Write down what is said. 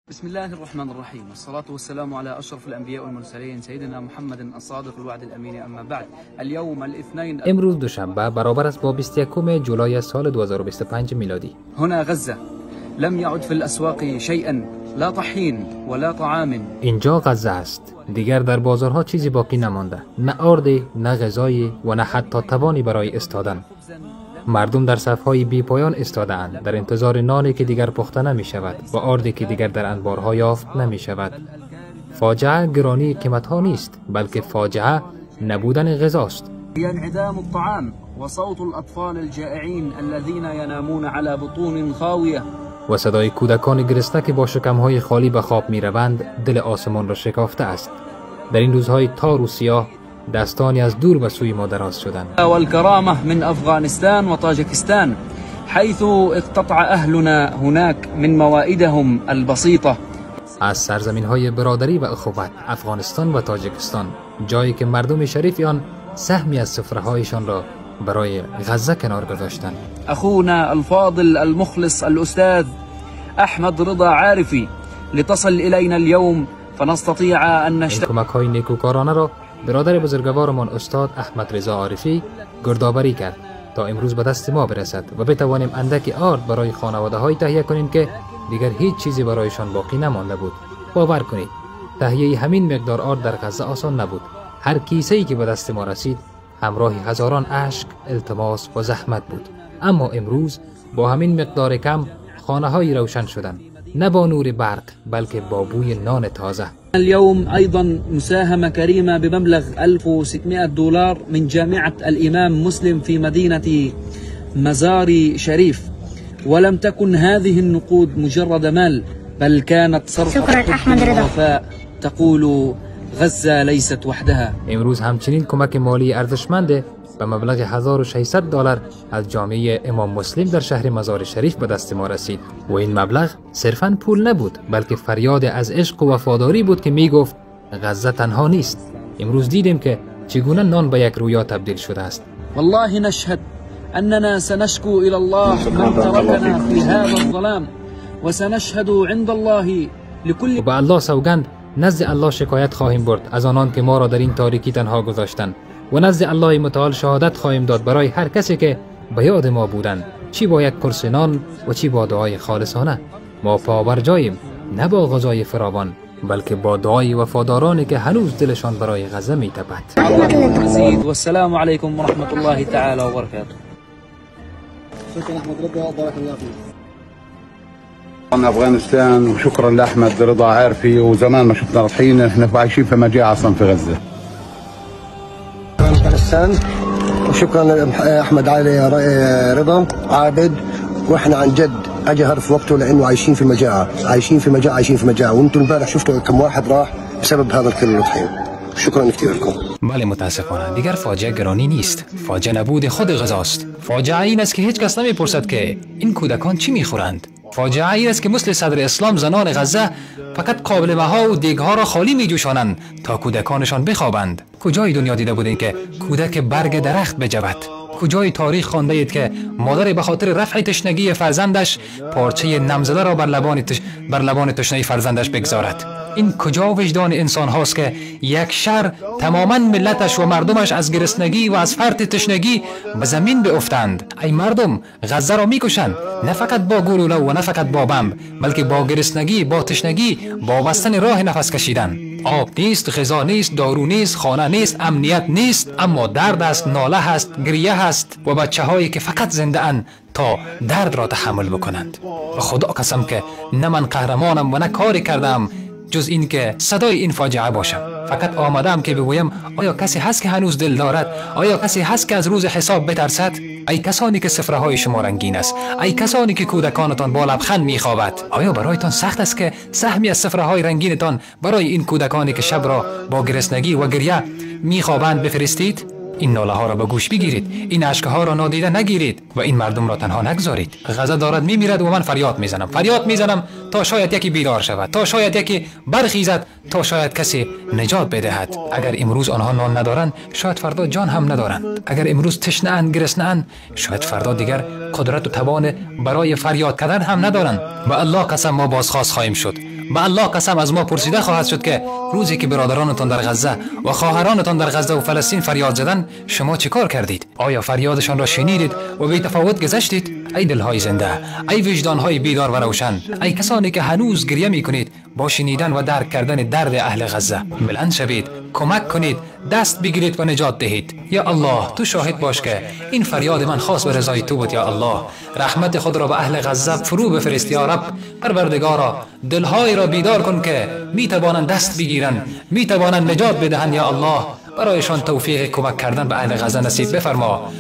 بسم الله الرحمن الرحیم والصلاة والسلام على اشرف الانبیاء والمرسلین سیدنا محمد الصادق الوعد الامین. اما بعد، اليوم الاثنين، امروز دوشنبه برابر است با 21 جولای سال 2025 میلادی. هنا غزه لم يعد في الاسواق شيئا، لا طحين ولا طعام. اینجا غزه است. دیگر در بازارها چیزی باقی نمانده، نه آردی، نه غذایی و نه حتی توانی برای استادن. مردم در صفهای بی پایان استاده اند در انتظار نانی که دیگر پخته نمی شود و آردی که دیگر در انبارها یافت نمی شود. فاجعه گرانی قیمت ها نیست، بلکه فاجعه نبودن غذاست. انعدام الطعام و صوت الاطفال الجائعين الذين ينامون على بطون خاویه و صدای کودکان گرسنه که با شکمهای خالی به خواب می روند دل آسمان را شکافته است. در این روزهای تار و سیاه دستانی از دور به سوی ما دراز شدند. والكرامة من افغانستان و تاجیکستان، حيث اقتطع اهلنا هناك من موائدهم البسيطة. از سرزمین های برادری و اخوت افغانستان و تاجیکستان، جایی که مردم شریف آن سهمی از سفرهایشان را برای غزه کنار گذاشتند. اخونا الفاضل المخلص الاستاذ احمد رضا عارفی لتصل الینا اليوم فنستطيع ان این کمک های نیکوکارانه را برادر بزرگوارمان استاد احمد رضا عارفی گردآوری کرد تا امروز به دست ما برسد و بتوانیم اندکی آرد برای خانواده های تهیه کنیم که دیگر هیچ چیزی برایشان باقی نمانده بود. باور کنید تهیه همین مقدار آرد در غزه آسان نبود. هر کیسه ای که به دست ما رسید همراه هزاران اشک، التماس و زحمت بود. اما امروز با همین مقدار کم خانه های روشن شدند، نه با نور برق بلکه با بوی نان تازه. اليوم ايضا مساهمه كريمه بمبلغ $1600 من جامعه الامام مسلم في مدينه مزار شريف، ولم تكن هذه النقود مجرد مال بل كانت صرخه وفاء تقول غزه ليست وحدها. امروز همچنین کمک مالی ارزشمند به مبلغ $1600 از جامعه امام مسلم در شهر مزار شریف به دست ما رسید و این مبلغ صرفاً پول نبود بلکه فریاد از عشق و وفاداری بود که می گفت غزه تنها نیست. امروز دیدیم که چگونه نان به یک رویا تبدیل شده است. والله نشهد اننا سنشكو الى الله من تركنا في هذا الظلام وسنشهد عند الله لكل. و الله سوگند نزد الله شکایت خواهیم برد از آنان که ما را در این تاریکی تنها گذاشتند و نزد الله متعال شهادت خواهیم داد برای هر کسی که به یاد ما بودند، چی با یک قرص نان و چی با دعای خالصانه. ما پابر جاییم، نه با غذای فراوان بلکه با دعای وفادارانی که هنوز دلشان برای غزه می‌تپد. و السلام علیکم و رحمت الله تعالی و برکاته. شكرا احمد رضا بارك الله فيك. افغانستان وشكرا لاحمد رضا عارفي، وزمان ما شفنا رحينا، احنا عايشين في مجاعه اصلا في غزه. افغانستان وشكرا لاحمد علي رضا عابد، واحنا عن جد اجهر في وقته لانه عايشين في مجاعه، عايشين في مجاعه، عايشين في مجاعه، وانتم امبارح شفتوا كم واحد راح بسبب هذا الكل الطحين. شكرا كثير لكم. بله متاسفانه دیگر فاجعه گرانی نیست، فاجعه نبود خود غذاست. فاجعه این است که هیچ کس نمیپرسد که این کودکان چی میخورند. فاجعه این است که مثل صدر اسلام زنان غزه فقط قابلمه ها و دیگها را خالی می جوشانند تا کودکانشان بخوابند. کجای دنیا دیده بودین که کودک برگ درخت بجود؟ کجای تاریخ خوانده اید که مادر به خاطر رفع تشنگی فرزندش پارچه نمزده را بر لبان تشنه فرزندش بگذارد؟ این کجا وجدان انسان هاست که یک شهر تماما ملتش و مردمش از گرسنگی و از فرط تشنگی به زمین بیفتند؟ ای مردم، غزه را میکشند، نه فقط با گلوله و نه فقط با بمب بلکه با گرسنگی، با تشنگی، با بستن راه نفس کشیدن. آب نیست، غذا نیست، دارو نیست، خانه نیست، امنیت نیست، اما درد است، ناله هست، گریه هست و بچه هایی که فقط زنده اند تا درد را تحمل بکنند. و خدا قسم که نه من قهرمانم و نه کاری کردم جز این که صدای این فاجعه باشم. فقط آمدم که بگویم آیا کسی هست که هنوز دل دارد؟ آیا کسی هست که از روز حساب بترسد؟ ای کسانی که سفره‌های شما رنگین است، ای کسانی که کودکانتان با لبخند میخوابد، آیا برایتان سخت است که سهمی از سفره‌های رنگینتان برای این کودکانی که شب را با گرسنگی و گریه میخوابند بفرستید؟ این ناله ها را به گوش بگیرید، این اشک ها را نادیده نگیرید و این مردم را تنها نگذارید. غزه دارد میمیرد و من فریاد میزنم تا شاید یکی بیدار شود، تا شاید یکی برخیزد، تا شاید کسی نجات بدهد. اگر امروز آنها نان ندارند شاید فردا جان هم ندارند. اگر امروز تشنه اند، گرسنه اند، شاید فردا دیگر قدرت و توان برای فریاد کردن هم ندارند. به الله قسم ما بازخواست خواهیم شد. به الله قسم از ما پرسیده خواهد شد که روزی که برادرانتان در غزه و خواهرانتان در غزه و فلسطین فریاد زدن شما چه کار کردید؟ آیا فریادشان را شنیدید و بی تفاوت گذشتید؟ ای دلهای زنده، ای وجدانهای بیدار و روشن، ای کسانی که هنوز گریه می کنید با شنیدن و درک کردن درد اهل غزه، بلند شوید، کمک کنید، دست بگیرید و نجات دهید. یا الله، تو شاهد باش که این فریاد من خاص به رضای تو بود. یا الله، رحمت خود را به اهل غزه فرو بفرست. یا رب، پروردگارا، دلهای را بیدار کن که می توانند دست بگیرند، می توانند نجات بدهند. یا الله، برایشان توفیق کمک کردن به اهل غزه نصیب بفرما.